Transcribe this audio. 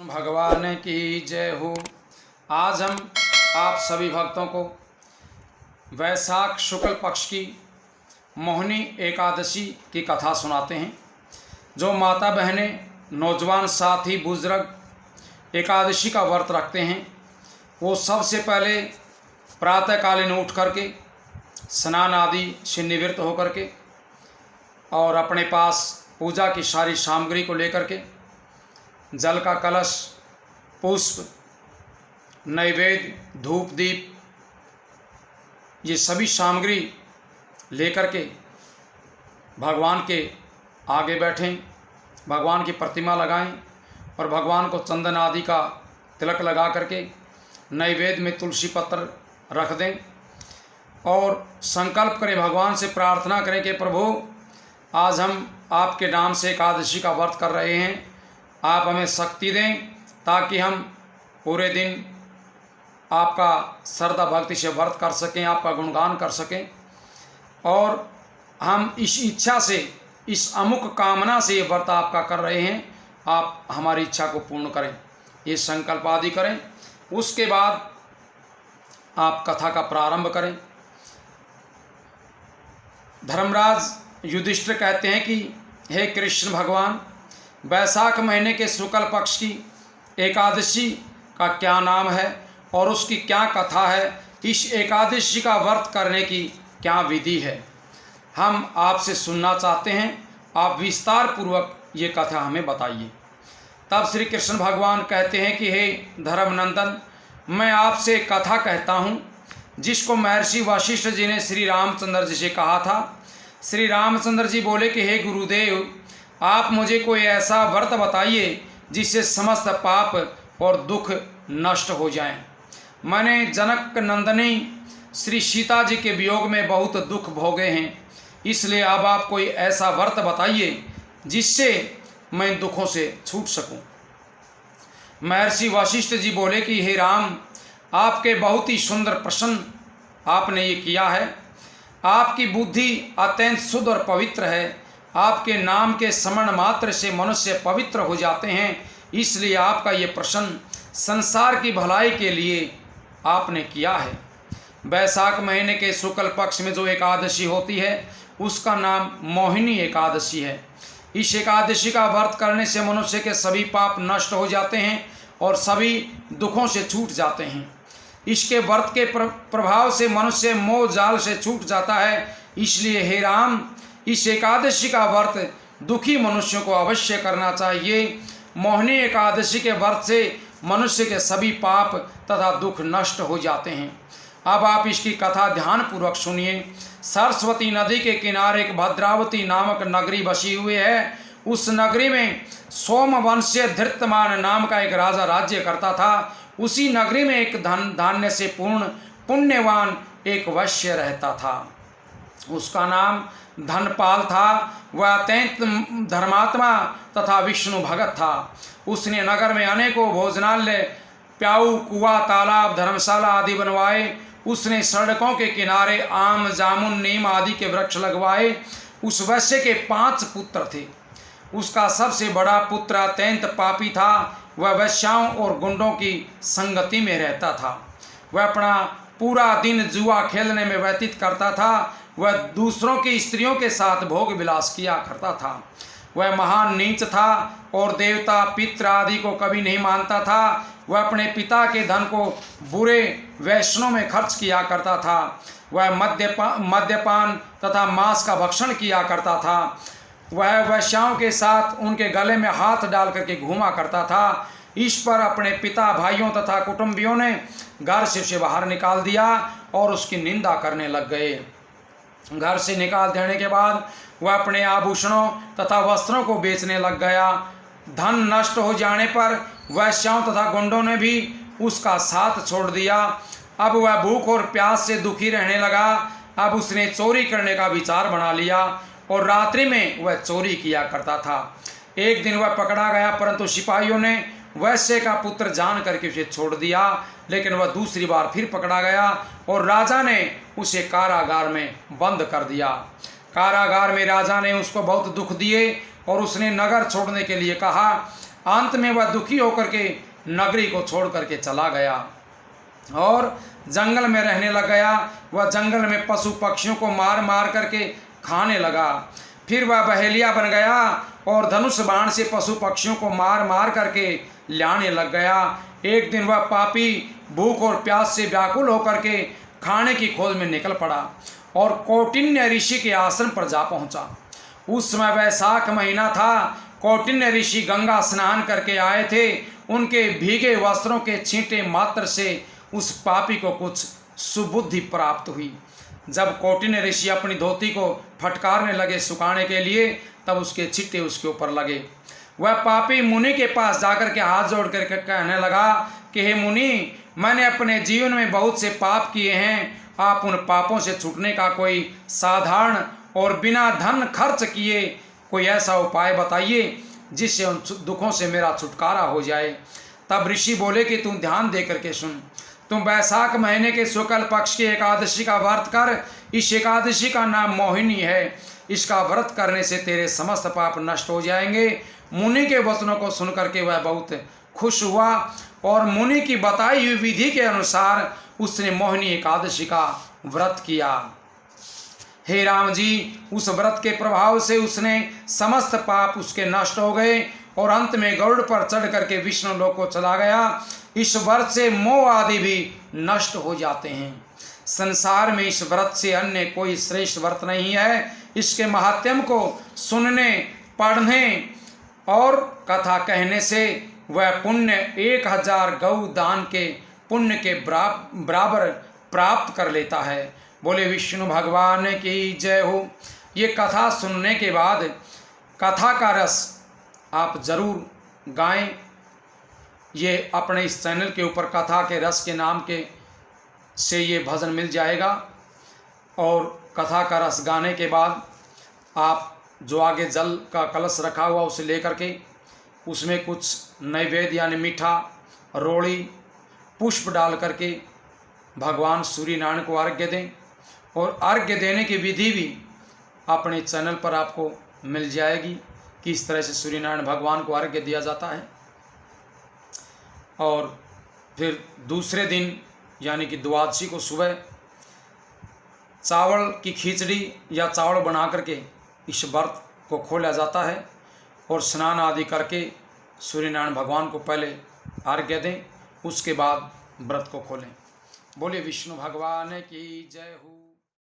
भगवान की जय हो। आज हम आप सभी भक्तों को वैशाख शुक्ल पक्ष की मोहिनी एकादशी की कथा सुनाते हैं। जो माता बहनें, नौजवान साथी, बुजुर्ग एकादशी का व्रत रखते हैं, वो सबसे पहले प्रातःकालीन उठ करके स्नान आदि से निवृत्त होकर के और अपने पास पूजा की सारी सामग्री को लेकर के जल का कलश, पुष्प, नैवेद्य, धूप दीप, ये सभी सामग्री लेकर के भगवान के आगे बैठें, भगवान की प्रतिमा लगाएं और भगवान को चंदन आदि का तिलक लगा करके नैवेद्य में तुलसी पत्र रख दें और संकल्प करें, भगवान से प्रार्थना करें कि प्रभु, आज हम आपके नाम से एकादशी का व्रत कर रहे हैं, आप हमें शक्ति दें ताकि हम पूरे दिन आपका श्रद्धा भक्ति से व्रत कर सकें, आपका गुणगान कर सकें और हम इस इच्छा से, इस अमुक कामना से ये व्रत आपका कर रहे हैं, आप हमारी इच्छा को पूर्ण करें, ये संकल्प आदि करें। उसके बाद आप कथा का प्रारंभ करें। धर्मराज युधिष्ठिर कहते हैं कि हे कृष्ण भगवान, वैशाख महीने के शुक्ल पक्ष की एकादशी का क्या नाम है और उसकी क्या कथा है, इस एकादशी का व्रत करने की क्या विधि है, हम आपसे सुनना चाहते हैं। आप विस्तार पूर्वक ये कथा हमें बताइए। तब श्री कृष्ण भगवान कहते हैं कि हे धर्मनंदन, मैं आपसे कथा कहता हूँ जिसको महर्षि वशिष्ठ जी ने श्री रामचंद्र जी से कहा था। श्री रामचंद्र जी बोले कि हे गुरुदेव, आप मुझे कोई ऐसा व्रत बताइए जिससे समस्त पाप और दुख नष्ट हो जाएं। मैंने जनक नंदनी श्री सीता जी के वियोग में बहुत दुख भोगे हैं, इसलिए अब आप कोई ऐसा व्रत बताइए जिससे मैं दुखों से छूट सकूं। महर्षि वशिष्ठ जी बोले कि हे राम, आपके बहुत ही सुंदर प्रश्न आपने ये किया है। आपकी बुद्धि अत्यंत शुद्ध और पवित्र है। आपके नाम के स्मरण मात्र से मनुष्य पवित्र हो जाते हैं, इसलिए आपका ये प्रश्न संसार की भलाई के लिए आपने किया है। वैशाख महीने के शुक्ल पक्ष में जो एकादशी होती है उसका नाम मोहिनी एकादशी है। इस एकादशी का व्रत करने से मनुष्य के सभी पाप नष्ट हो जाते हैं और सभी दुखों से छूट जाते हैं। इसके व्रत के प्रभाव से मनुष्य मोह जाल से छूट जाता है। इसलिए हे राम, इस एकादशी का व्रत दुखी मनुष्यों को अवश्य करना चाहिए। मोहिनी एकादशी के व्रत से मनुष्य के सभी पाप तथा दुख नष्ट हो जाते हैं। अब आप इसकी कथा ध्यानपूर्वक सुनिए। सरस्वती नदी के किनारे एक भद्रावती नामक नगरी बसी हुई है। उस नगरी में सोमवंशीय धृतमान नाम का एक राजा राज्य करता था। उसी नगरी में एक धान्य से पूर्ण पुण्यवान एक वैश्य रहता था। उसका नाम धनपाल था। वह अत्यंत धर्मात्मा तथा विष्णु भगत था। उसने नगर में अनेकों भोजनालय, प्याऊ, कुआं, तालाब, धर्मशाला आदि बनवाए। उसने सड़कों के किनारे आम, जामुन, नीम आदि के वृक्ष लगवाए। उस वैश्य के 5 पुत्र थे। उसका सबसे बड़ा पुत्र अत्यंत पापी था। वह वैश्याओं और गुंडों की संगति में रहता था। वह अपना पूरा दिन जुआ खेलने में व्यतीत करता था। वह दूसरों की स्त्रियों के साथ भोग विलास किया करता था। वह महान नीच था और देवता, पितृ आदि को कभी नहीं मानता था। वह अपने पिता के धन को बुरे वैष्णव में खर्च किया करता था। वह मद्यपान तथा मांस का भक्षण किया करता था। वह वैश्याओं के साथ उनके गले में हाथ डाल करके घूमा करता था। इस पर अपने पिता, भाइयों तथा कुटुंबियों ने घर से बाहर निकाल दिया और उसकी निंदा करने लग गए। घर से निकाल देने के बाद वह अपने आभूषणों तथा वस्त्रों को बेचने लग गया। धन नष्ट हो जाने पर वैश्याओं तथा गुंडों ने भी उसका साथ छोड़ दिया। अब वह भूख और प्यास से दुखी रहने लगा। अब उसने चोरी करने का विचार बना लिया और रात्रि में वह चोरी किया करता था। एक दिन वह पकड़ा गया, परंतु सिपाहियों ने वैश्य का पुत्र जान करके उसे छोड़ दिया। लेकिन वह दूसरी बार फिर पकड़ा गया और राजा ने उसे कारागार में बंद कर दिया। कारागार में राजा ने उसको बहुत दुख दिए और उसने नगर छोड़ने के लिए कहा। अंत में वह दुखी होकर के नगरी को छोड़ करके चला गया और जंगल में रहने लग गया। वह जंगल में पशु पक्षियों को मार मार करके खाने लगा। फिर वह बहेलिया बन गया और धनुष बाण से पशु पक्षियों को मार मार करके लाने लग गया। एक दिन वह पापी भूख और प्यास से व्याकुल होकर के खाने की खोज में निकल पड़ा और कौटिन्य ऋषि के आश्रम पर जा पहुंचा। उस समय वैशाख महीना था। कौटिन्य ऋषि गंगा स्नान करके आए थे। उनके भीगे वस्त्रों के छींटे मात्र से उस पापी को कुछ सुबुद्धि प्राप्त हुई। जब कौटिन्य ऋषि अपनी धोती को फटकारने लगे सुखाने के लिए, तब उसके छिट्टे उसके ऊपर लगे। वह पापी मुनि के पास जाकर के हाथ जोड़ करके कहने लगा कि हे मुनि, मैंने अपने जीवन में बहुत से पाप किए हैं। आप उन पापों से छूटने का कोई साधारण और बिना धन खर्च किए कोई ऐसा उपाय बताइए जिससे उन दुखों से मेरा छुटकारा हो जाए। तब ऋषि बोले कि तुम ध्यान दे करके सुन। तुम वैशाख महीने के शुक्ल पक्ष की एकादशी का व्रत कर। इस एकादशी का नाम मोहिनी है। इसका व्रत करने से तेरे समस्त पाप नष्ट हो जाएंगे। मुनि के वचनों को सुन करके वह बहुत खुश हुआ और मुनि की बताई हुई विधि के अनुसार उसने मोहिनी एकादशी का व्रत किया। हे राम जी, उस व्रत के प्रभाव से उसने समस्त पाप उसके नष्ट हो गए और अंत में गरुड़ पर चढ़ करके विष्णु लोक को चला गया। इस व्रत से मोह आदि भी नष्ट हो जाते हैं। संसार में इस व्रत से अन्य कोई श्रेष्ठ व्रत नहीं है। इसके महात्म्य को सुनने, पढ़ने और कथा कहने से वह पुण्य 1000 गौ दान के पुण्य के बराबर प्राप्त कर लेता है। बोले विष्णु भगवान की जय हो। ये कथा सुनने के बाद कथा का रस आप जरूर गाएं। ये अपने इस चैनल के ऊपर कथा के रस के नाम के से ये भजन मिल जाएगा। और कथा का रस गाने के बाद आप जो आगे जल का कलश रखा हुआ उसे लेकर के उसमें कुछ नैवेद्य यानी मीठा, रोड़ी, पुष्प डाल करके भगवान सूर्य नारायण को अर्घ्य दें। और अर्घ्य देने की विधि भी अपने चैनल पर आपको मिल जाएगी, किस तरह से सूर्य नारायण भगवान को अर्घ्य दिया जाता है। और फिर दूसरे दिन यानी कि द्वादशी को सुबह चावल की खिचड़ी या चावल बना करके इस व्रत को खोला जाता है और स्नान आदि करके सूर्य नारायण भगवान को पहले अर्घ्य दें, उसके बाद व्रत को खोलें। बोले विष्णु भगवान की जय हो।